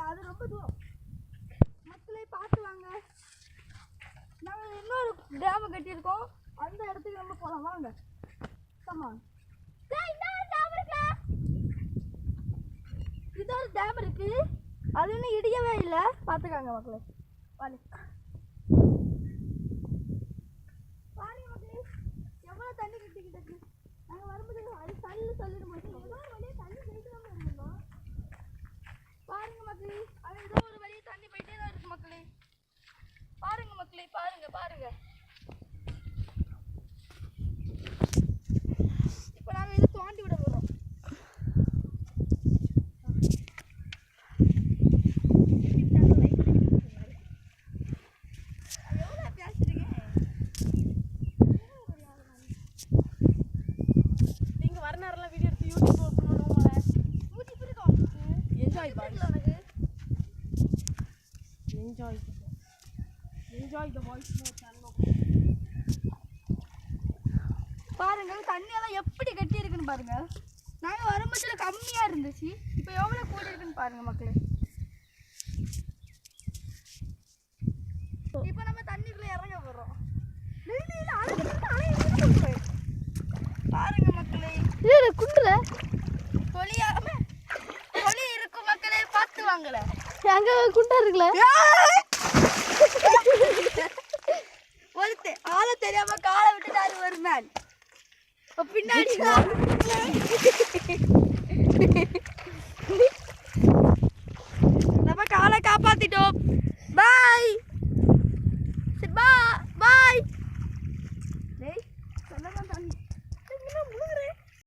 அது ரொம்ப தூரம். மக்களே பார்த்து வாங்க. நாங்கள் இன்னொரு டேம் கட்டியிருக்கோம், அந்த இடத்துக்கு நம்ம போகலாம் வாங்க. கமான். இது ஒரு டேம் இருக்கு, அது இன்னும் இடியவே இல்லை, பார்த்துக்காங்க மக்களே. பாருங்க மக்களே எவ்வளோ தண்ணி கட்டிக்கிட்டு இருக்கு. நாங்கள் வரும்போது அது சொல்லிட்டு முடிச்சோம். தண்ணி போயிட்டு தான் இருந்தோம். பாருங்க மக்களே, அது ஏதோ ஒரு வழியே தண்ணி போயிட்டே தான் இருக்கு மக்களே. பாருங்க மக்களே, பாருங்க பாருங்க. இப்போ நாங்கள் இதை தோண்டி விட போகிறோம். நீங்கள் வர நேரம்லாம் வீடியோ எடுத்து யூடியூப் போஸ்ட் பண்ணுவோம். Enjoy the voice note channel. பாருங்க தண்ணியெல்லாம் எப்படி கட்டி இருக்குன்னு பாருங்க. நாங்கள் வரும்போது கம்மியாக இருந்துச்சு, இப்போ எவ்வளோ கூடி இருக்குன்னு பாருங்க மக்களே. இப்போ நம்ம தண்ணிக்குள்ளே இறங்க போகிறோம். பாருங்க மக்களே, குண்டுல தொலி இருக்கும் மக்களே, பார்த்து வாங்கல. அங்க குண்டா இருக்குல்ல, ஒருத்தர் ஆள தெரியாம காலை விட்டுட்டாரு ஒரு மேன். பின்னாடி நம்ம காலை காப்பாத்திட்டோம்.